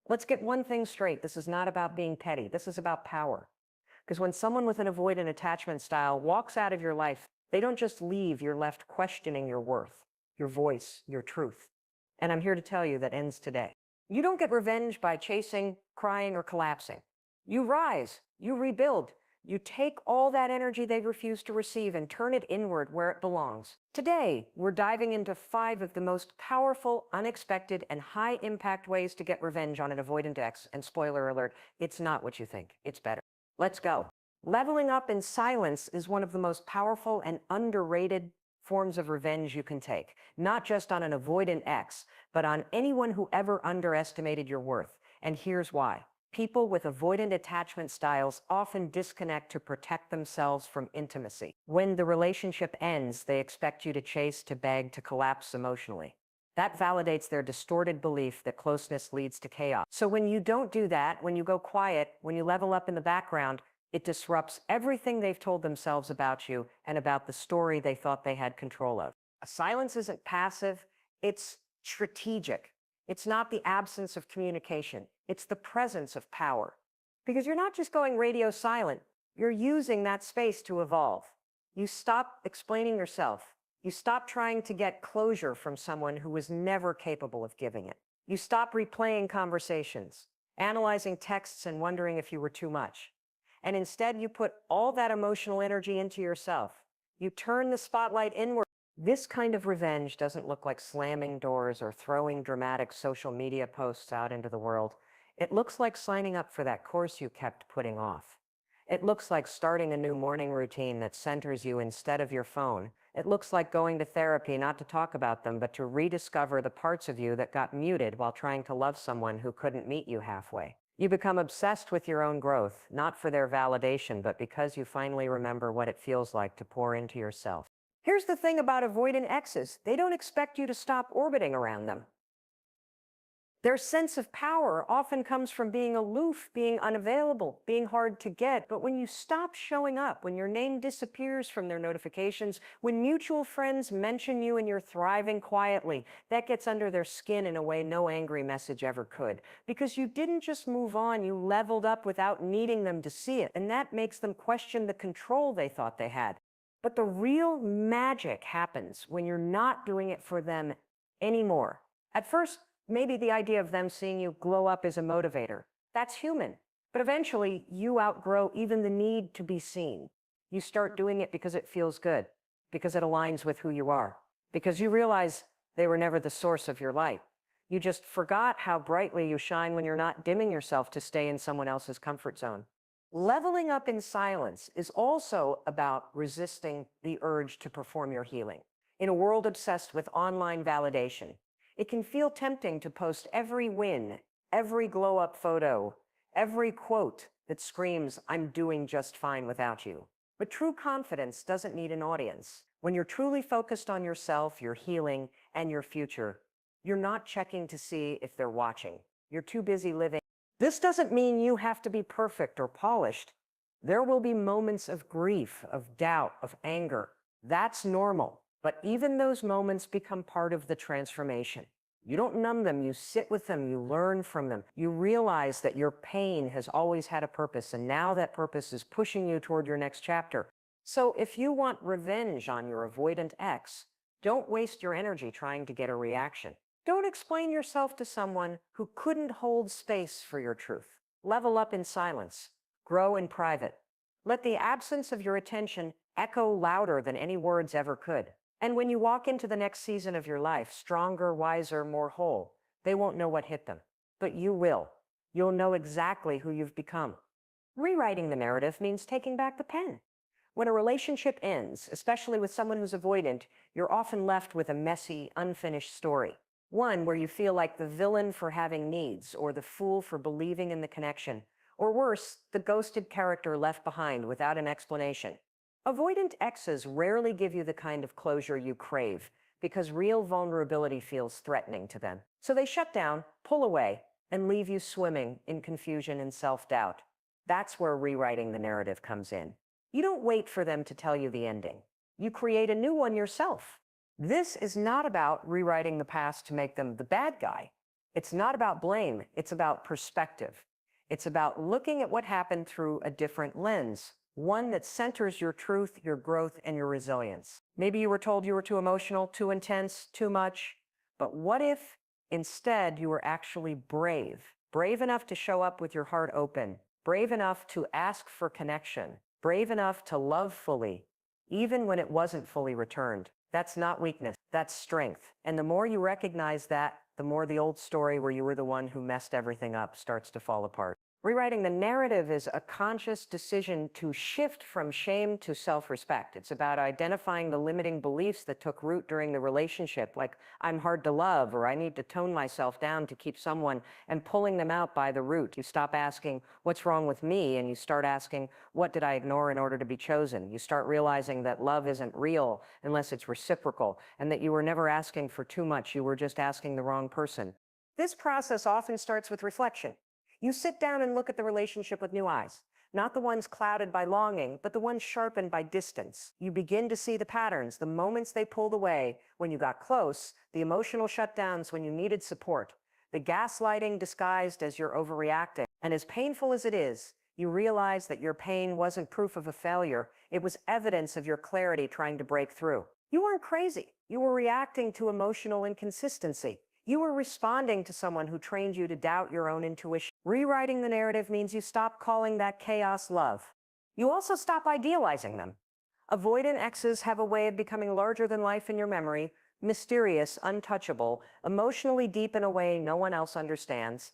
Let's get one thing straight. This is not about being petty. This is about power. Because when someone with an avoidant attachment style walks out of your life, they don't just leave, you're left questioning your worth, your voice, your truth. And I'm here to tell you that ends today. You don't get revenge by chasing, crying, or collapsing. You rise, you rebuild, you take all that energy they refuse to receive and turn it inward where it belongs. Today, we're diving into 5 of the most powerful, unexpected, and high-impact ways to get revenge on an avoidant ex. And spoiler alert, it's not what you think. It's better. Let's go. Leveling up in silence is one of the most powerful and underrated forms of revenge you can take, not just on an avoidant ex, but on anyone who ever underestimated your worth. And here's why. People with avoidant attachment styles often disconnect to protect themselves from intimacy. When the relationship ends, they expect you to chase, to beg, to collapse emotionally. That validates their distorted belief that closeness leads to chaos. So when you don't do that, when you go quiet, when you level up in the background, it disrupts everything they've told themselves about you and about the story they thought they had control of. Silence isn't passive, it's strategic. It's not the absence of communication, it's the presence of power. Because you're not just going radio silent, you're using that space to evolve. You stop explaining yourself. You stop trying to get closure from someone who was never capable of giving it. You stop replaying conversations, analyzing texts and wondering if you were too much. And instead, you put all that emotional energy into yourself. You turn the spotlight inward. This kind of revenge doesn't look like slamming doors or throwing dramatic social media posts out into the world. It looks like signing up for that course you kept putting off. It looks like starting a new morning routine that centers you instead of your phone. It looks like going to therapy not to talk about them, but to rediscover the parts of you that got muted while trying to love someone who couldn't meet you halfway. You become obsessed with your own growth, not for their validation, but because you finally remember what it feels like to pour into yourself. Here's the thing about avoidant exes. They don't expect you to stop orbiting around them. Their sense of power often comes from being aloof, being unavailable, being hard to get. But when you stop showing up, when your name disappears from their notifications, when mutual friends mention you and you're thriving quietly, that gets under their skin in a way no angry message ever could. Because you didn't just move on, you leveled up without needing them to see it. And that makes them question the control they thought they had. But the real magic happens when you're not doing it for them anymore. At first, maybe the idea of them seeing you glow up is a motivator. That's human. But eventually, you outgrow even the need to be seen. You start doing it because it feels good, because it aligns with who you are, because you realize they were never the source of your light. You just forgot how brightly you shine when you're not dimming yourself to stay in someone else's comfort zone. Leveling up in silence is also about resisting the urge to perform your healing. In a world obsessed with online validation, it can feel tempting to post every win, every glow-up photo, every quote that screams, "I'm doing just fine without you." But true confidence doesn't need an audience. When you're truly focused on yourself, your healing, and your future, you're not checking to see if they're watching. You're too busy living. This doesn't mean you have to be perfect or polished. There will be moments of grief, of doubt, of anger. That's normal. But even those moments become part of the transformation. You don't numb them, you sit with them, you learn from them. You realize that your pain has always had a purpose, and now that purpose is pushing you toward your next chapter. So if you want revenge on your avoidant ex, don't waste your energy trying to get a reaction. Don't explain yourself to someone who couldn't hold space for your truth. Level up in silence. Grow in private. Let the absence of your attention echo louder than any words ever could. And when you walk into the next season of your life, stronger, wiser, more whole, they won't know what hit them. But you will. You'll know exactly who you've become. Rewriting the narrative means taking back the pen. When a relationship ends, especially with someone who's avoidant, you're often left with a messy, unfinished story. One where you feel like the villain for having needs, or the fool for believing in the connection, or worse, the ghosted character left behind without an explanation. Avoidant exes rarely give you the kind of closure you crave, because real vulnerability feels threatening to them. So they shut down, pull away, and leave you swimming in confusion and self-doubt. That's where rewriting the narrative comes in. You don't wait for them to tell you the ending. You create a new one yourself. This is not about rewriting the past to make them the bad guy. It's not about blame, it's about perspective. It's about looking at what happened through a different lens, one that centers your truth, your growth, and your resilience. Maybe you were told you were too emotional, too intense, too much. But what if instead you were actually brave? Brave enough to show up with your heart open, brave enough to ask for connection, brave enough to love fully, even when it wasn't fully returned. That's not weakness, that's strength. And the more you recognize that, the more the old story where you were the one who messed everything up starts to fall apart. Rewriting the narrative is a conscious decision to shift from shame to self-respect. It's about identifying the limiting beliefs that took root during the relationship, like I'm hard to love, or I need to tone myself down to keep someone, and pulling them out by the root. You stop asking, what's wrong with me? And you start asking, what did I ignore in order to be chosen? You start realizing that love isn't real unless it's reciprocal, and that you were never asking for too much. You were just asking the wrong person. This process often starts with reflection. You sit down and look at the relationship with new eyes, not the ones clouded by longing, but the ones sharpened by distance. You begin to see the patterns, the moments they pulled away when you got close, the emotional shutdowns when you needed support, the gaslighting disguised as you're overreacting. And as painful as it is, you realize that your pain wasn't proof of a failure. It was evidence of your clarity trying to break through. You weren't crazy. You were reacting to emotional inconsistency. You were responding to someone who trained you to doubt your own intuition. Rewriting the narrative means you stop calling that chaos love. You also stop idealizing them. Avoidant exes have a way of becoming larger than life in your memory, mysterious, untouchable, emotionally deep in a way no one else understands.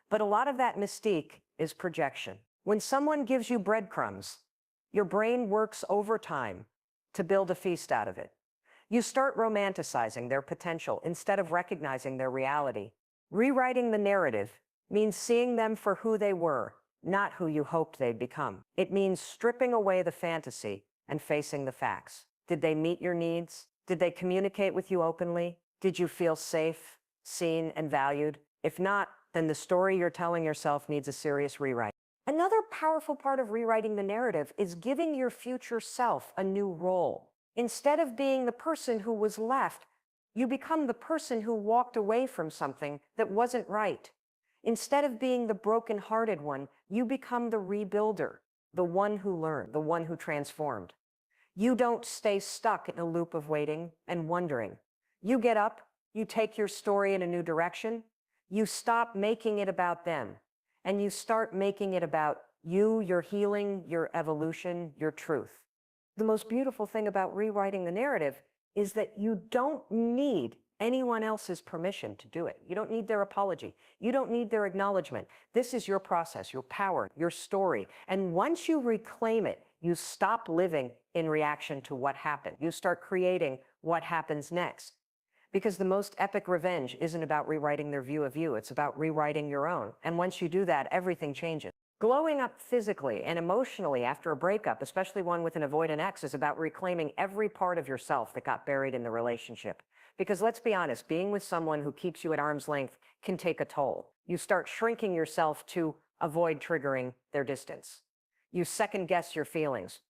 But a lot of that mystique is projection. When someone gives you breadcrumbs, your brain works overtime to build a feast out of it. You start romanticizing their potential instead of recognizing their reality. Rewriting the narrative means seeing them for who they were, not who you hoped they'd become. It means stripping away the fantasy and facing the facts. Did they meet your needs? Did they communicate with you openly? Did you feel safe, seen, and valued? If not, then the story you're telling yourself needs a serious rewrite. Another powerful part of rewriting the narrative is giving your future self a new role. Instead of being the person who was left, you become the person who walked away from something that wasn't right. Instead of being the broken-hearted one, you become the rebuilder, the one who learned, the one who transformed. You don't stay stuck in a loop of waiting and wondering. You get up, you take your story in a new direction, you stop making it about them, and you start making it about you, your healing, your evolution, your truth. The most beautiful thing about rewriting the narrative is that you don't need anyone else's permission to do it. You don't need their apology. You don't need their acknowledgement. This is your process, your power, your story. And once you reclaim it, you stop living in reaction to what happened. You start creating what happens next. Because the most epic revenge isn't about rewriting their view of you. It's about rewriting your own. And once you do that, everything changes. Glowing up physically and emotionally after a breakup, especially one with an avoidant ex, is about reclaiming every part of yourself that got buried in the relationship. Because let's be honest, being with someone who keeps you at arm's length can take a toll. You start shrinking yourself to avoid triggering their distance. You second guess your feelings.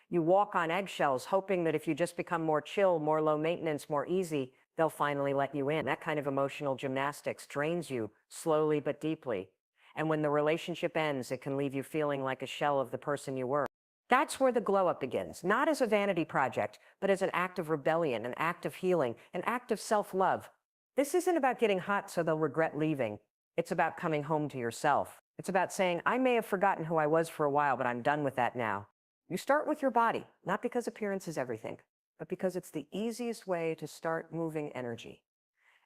You walk on eggshells, hoping that if you just become more chill, more low maintenance, more easy, they'll finally let you in. That kind of emotional gymnastics drains you slowly but deeply. And when the relationship ends, it can leave you feeling like a shell of the person you were. That's where the glow up begins, not as a vanity project, but as an act of rebellion, an act of healing, an act of self-love. This isn't about getting hot so they'll regret leaving. It's about coming home to yourself. It's about saying, I may have forgotten who I was for a while, but I'm done with that now. You start with your body, not because appearance is everything, but because it's the easiest way to start moving energy.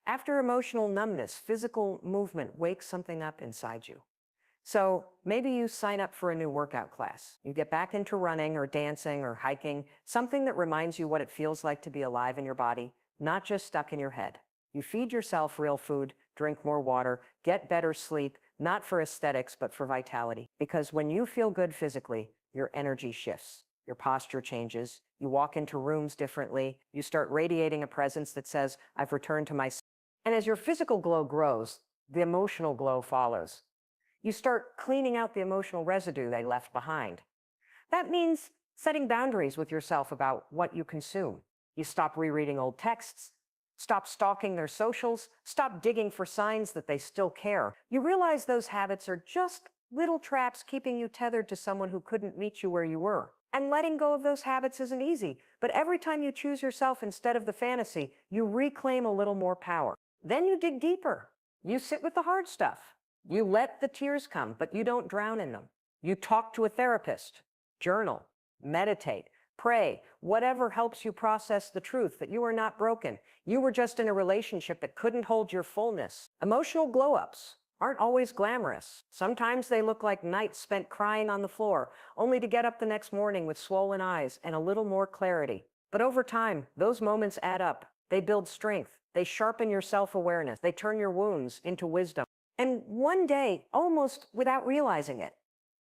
After emotional numbness, physical movement wakes something up inside you. So maybe you sign up for a new workout class. You get back into running or dancing or hiking, something that reminds you what it feels like to be alive in your body, not just stuck in your head. You feed yourself real food, drink more water, get better sleep, not for aesthetics, but for vitality. Because when you feel good physically, your energy shifts. Your posture changes. You walk into rooms differently. You start radiating a presence that says, I've returned to myself. And as your physical glow grows, the emotional glow follows. You start cleaning out the emotional residue they left behind. That means setting boundaries with yourself about what you consume. You stop rereading old texts, Stop stalking their socials. Stop digging for signs that they still care. You realize those habits are just little traps keeping you tethered to someone who couldn't meet you where you were. And letting go of those habits isn't easy, but every time you choose yourself instead of the fantasy, you reclaim a little more power. Then you dig deeper. You sit with the hard stuff. You let the tears come, but you don't drown in them. You talk to a therapist, journal, meditate, pray, whatever helps you process the truth that you are not broken. You were just in a relationship that couldn't hold your fullness. Emotional glow-ups aren't always glamorous. Sometimes they look like nights spent crying on the floor, only to get up the next morning with swollen eyes and a little more clarity. But over time, those moments add up. They build strength. They sharpen your self-awareness. They turn your wounds into wisdom. And one day, almost without realizing it,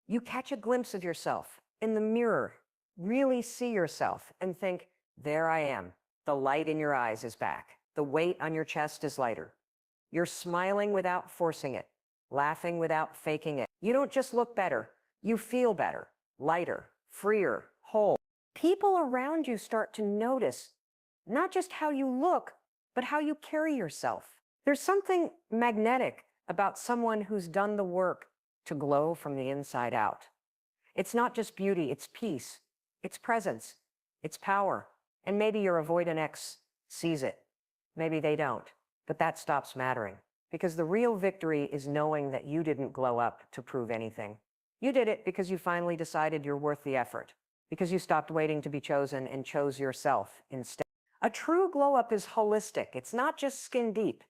you catch a glimpse of yourself in the mirror, really see yourself and think, there I am. The light in your eyes is back. The weight on your chest is lighter. You're smiling without forcing it, laughing without faking it. You don't just look better, you feel better, lighter, freer, whole. People around you start to notice not just how you look, but how you carry yourself. There's something magnetic about someone who's done the work to glow from the inside out. It's not just beauty, it's peace, it's presence, it's power. And maybe your avoidant ex sees it. Maybe they don't. But that stops mattering, because the real victory is knowing that you didn't glow up to prove anything. You did it because you finally decided you're worth the effort, because you stopped waiting to be chosen and chose yourself instead. A true glow up is holistic. It's not just skin deep.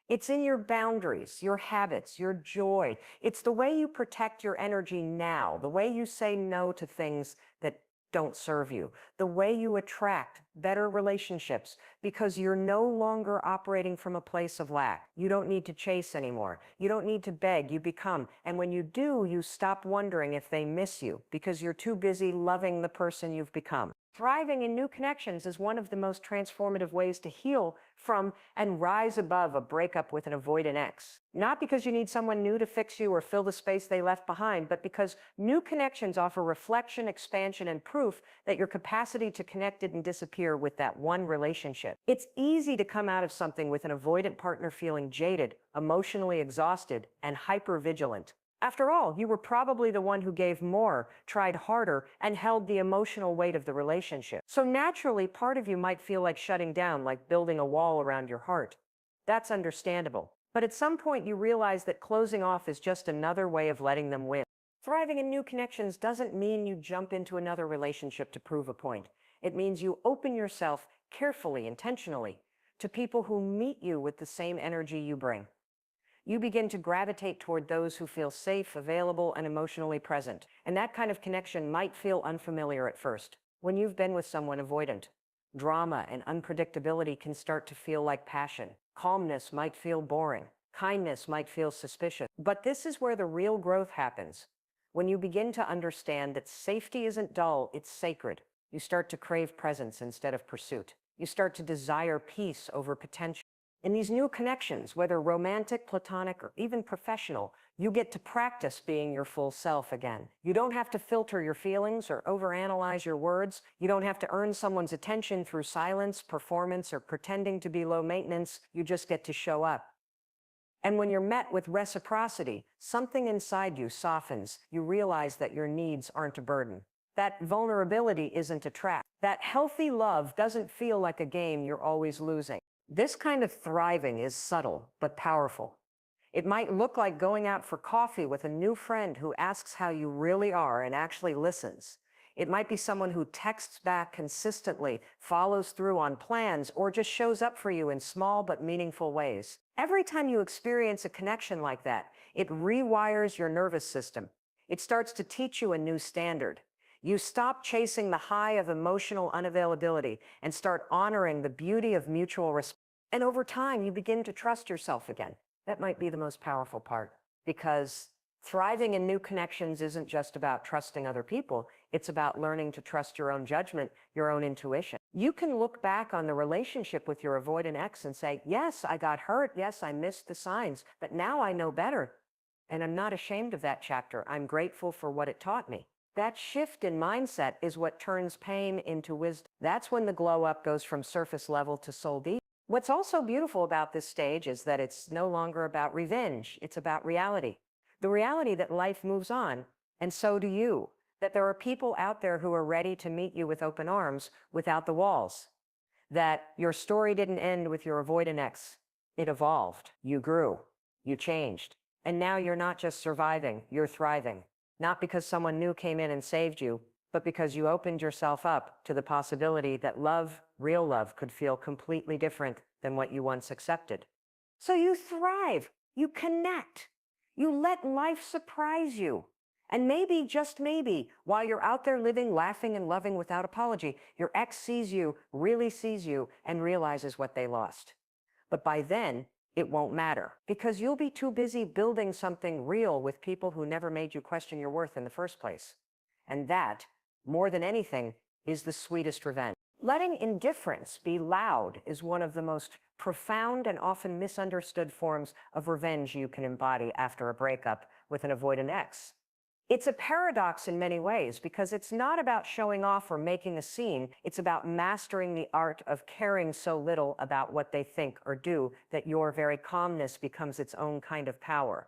It's in your boundaries, your habits, your joy. It's the way you protect your energy now, the way you say no to things that don't serve you, the way you attract better relationships, because you're no longer operating from a place of lack. You don't need to chase anymore. You don't need to beg, you become. And when you do, you stop wondering if they miss you, because you're too busy loving the person you've become. Thriving in new connections is one of the most transformative ways to heal from and rise above a breakup with an avoidant ex. Not because you need someone new to fix you or fill the space they left behind, but because new connections offer reflection, expansion, and proof that your capacity to connect didn't disappear with that one relationship. It's easy to come out of something with an avoidant partner feeling jaded, emotionally exhausted, and hypervigilant. After all, you were probably the one who gave more, tried harder, and held the emotional weight of the relationship. So naturally, part of you might feel like shutting down, like building a wall around your heart. That's understandable. But at some point, you realize that closing off is just another way of letting them win. Thriving in new connections doesn't mean you jump into another relationship to prove a point. It means you open yourself carefully, intentionally, to people who meet you with the same energy you bring. You begin to gravitate toward those who feel safe, available, and emotionally present. And that kind of connection might feel unfamiliar at first. When you've been with someone avoidant, drama and unpredictability can start to feel like passion. Calmness might feel boring. Kindness might feel suspicious. But this is where the real growth happens. When you begin to understand that safety isn't dull, it's sacred. You start to crave presence instead of pursuit. You start to desire peace over potential. In these new connections, whether romantic, platonic, or even professional, you get to practice being your full self again. You don't have to filter your feelings or overanalyze your words. You don't have to earn someone's attention through silence, performance, or pretending to be low maintenance. You just get to show up. And when you're met with reciprocity, something inside you softens. You realize that your needs aren't a burden. That vulnerability isn't a trap. That healthy love doesn't feel like a game you're always losing. This kind of thriving is subtle but powerful. It might look like going out for coffee with a new friend who asks how you really are and actually listens. It might be someone who texts back consistently, follows through on plans, or just shows up for you in small but meaningful ways. Every time you experience a connection like that, it rewires your nervous system. It starts to teach you a new standard. You stop chasing the high of emotional unavailability and start honoring the beauty of mutual respect. And over time, you begin to trust yourself again. That might be the most powerful part, because thriving in new connections isn't just about trusting other people. It's about learning to trust your own judgment, your own intuition. You can look back on the relationship with your avoidant ex and say, yes, I got hurt. Yes, I missed the signs, but now I know better. And I'm not ashamed of that chapter. I'm grateful for what it taught me. That shift in mindset is what turns pain into wisdom. That's when the glow up goes from surface level to soul deep. What's also beautiful about this stage is that it's no longer about revenge. It's about reality. The reality that life moves on, and so do you. That there are people out there who are ready to meet you with open arms without the walls. That your story didn't end with your avoidant ex. It evolved. You grew. You changed. And now you're not just surviving, you're thriving. Not because someone new came in and saved you, but because you opened yourself up to the possibility that love, real love, could feel completely different than what you once accepted. So you thrive, you connect, you let life surprise you. And maybe, just maybe, while you're out there living, laughing, and loving without apology, your ex sees you, really sees you, and realizes what they lost. But by then, it won't matter, because you'll be too busy building something real with people who never made you question your worth in the first place. And that, more than anything, is the sweetest revenge. Letting indifference be loud is one of the most profound and often misunderstood forms of revenge you can embody after a breakup with an avoidant ex. It's a paradox in many ways, because it's not about showing off or making a scene. It's about mastering the art of caring so little about what they think or do that your very calmness becomes its own kind of power.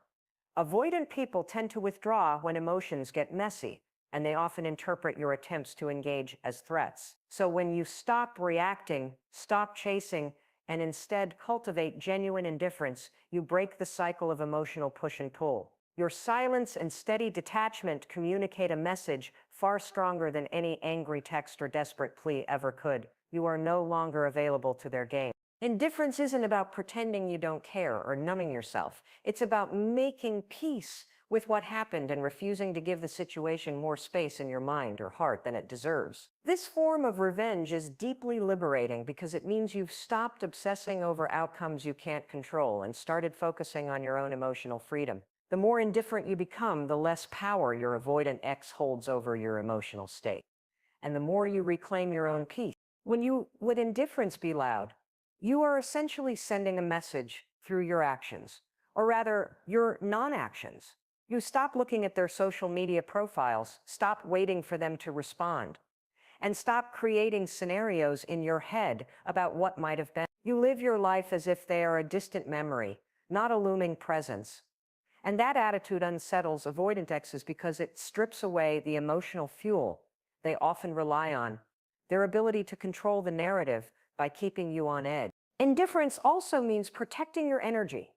Avoidant people tend to withdraw when emotions get messy, and they often interpret your attempts to engage as threats. So when you stop reacting, stop chasing, and instead cultivate genuine indifference, you break the cycle of emotional push and pull. Your silence and steady detachment communicate a message far stronger than any angry text or desperate plea ever could. You are no longer available to their game. Indifference isn't about pretending you don't care or numbing yourself. It's about making peace with what happened and refusing to give the situation more space in your mind or heart than it deserves. This form of revenge is deeply liberating because it means you've stopped obsessing over outcomes you can't control and started focusing on your own emotional freedom. The more indifferent you become, the less power your avoidant ex holds over your emotional state, and the more you reclaim your own peace. When indifference be loud, you are essentially sending a message through your actions, or rather, your non-actions. You stop looking at their social media profiles, stop waiting for them to respond, and stop creating scenarios in your head about what might have been. You live your life as if they are a distant memory, not a looming presence. And that attitude unsettles avoidant exes because it strips away the emotional fuel they often rely on, their ability to control the narrative by keeping you on edge. Indifference also means protecting your energy.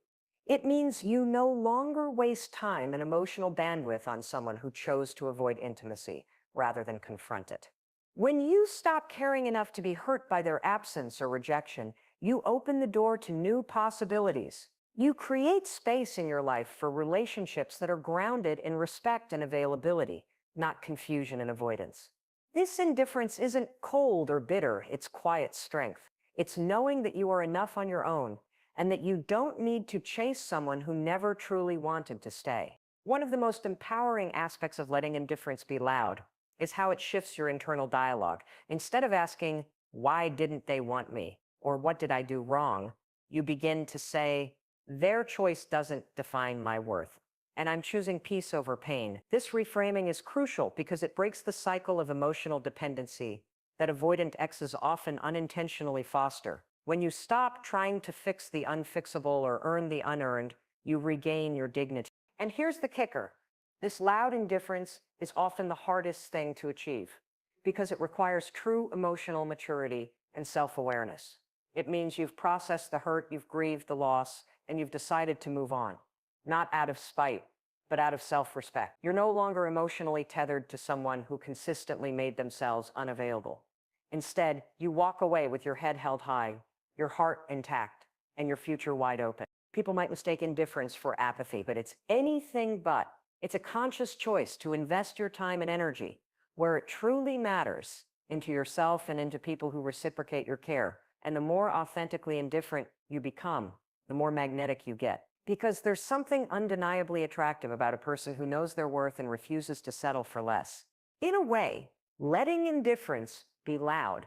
It means you no longer waste time and emotional bandwidth on someone who chose to avoid intimacy rather than confront it. When you stop caring enough to be hurt by their absence or rejection, you open the door to new possibilities. You create space in your life for relationships that are grounded in respect and availability, not confusion and avoidance. This indifference isn't cold or bitter, it's quiet strength. It's knowing that you are enough on your own and that you don't need to chase someone who never truly wanted to stay. One of the most empowering aspects of letting indifference be loud is how it shifts your internal dialogue. Instead of asking, "Why didn't they want me?" or "What did I do wrong?" you begin to say, "Their choice doesn't define my worth, and I'm choosing peace over pain." This reframing is crucial because it breaks the cycle of emotional dependency that avoidant exes often unintentionally foster. When you stop trying to fix the unfixable or earn the unearned, you regain your dignity. And here's the kicker. This loud indifference is often the hardest thing to achieve because it requires true emotional maturity and self-awareness. It means you've processed the hurt, you've grieved the loss, and you've decided to move on, not out of spite, but out of self-respect. You're no longer emotionally tethered to someone who consistently made themselves unavailable. Instead, you walk away with your head held high, your heart intact, and your future wide open. People might mistake indifference for apathy, but it's anything but. It's a conscious choice to invest your time and energy where it truly matters, into yourself and into people who reciprocate your care. And the more authentically indifferent you become, the more magnetic you get. Because there's something undeniably attractive about a person who knows their worth and refuses to settle for less. In a way, letting indifference be loud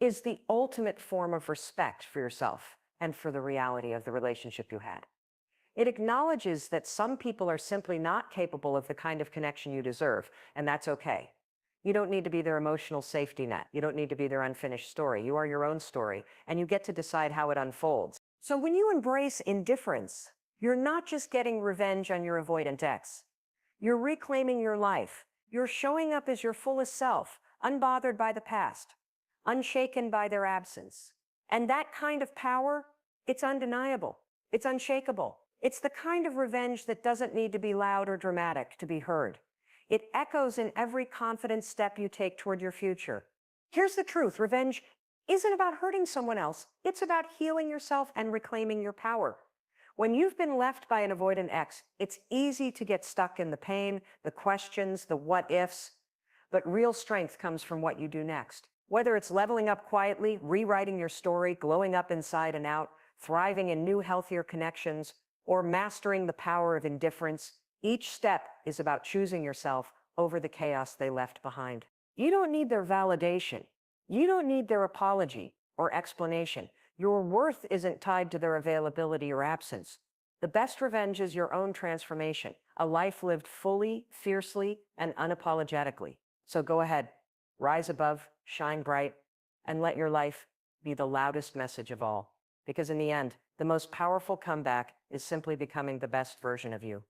is the ultimate form of respect for yourself and for the reality of the relationship you had. It acknowledges that some people are simply not capable of the kind of connection you deserve, and that's okay. You don't need to be their emotional safety net. You don't need to be their unfinished story. You are your own story, and you get to decide how it unfolds. So when you embrace indifference, you're not just getting revenge on your avoidant ex. You're reclaiming your life. You're showing up as your fullest self, unbothered by the past, unshaken by their absence. And that kind of power, it's undeniable. It's unshakable. It's the kind of revenge that doesn't need to be loud or dramatic to be heard. It echoes in every confident step you take toward your future. Here's the truth. Revenge isn't about hurting someone else. It's about healing yourself and reclaiming your power. When you've been left by an avoidant ex, it's easy to get stuck in the pain, the questions, the what ifs, but real strength comes from what you do next. Whether it's leveling up quietly, rewriting your story, glowing up inside and out, thriving in new, healthier connections, or mastering the power of indifference, each step is about choosing yourself over the chaos they left behind. You don't need their validation. You don't need their apology or explanation. Your worth isn't tied to their availability or absence. The best revenge is your own transformation, a life lived fully, fiercely, and unapologetically. So go ahead, rise above, shine bright, and let your life be the loudest message of all. Because in the end, the most powerful comeback is simply becoming the best version of you.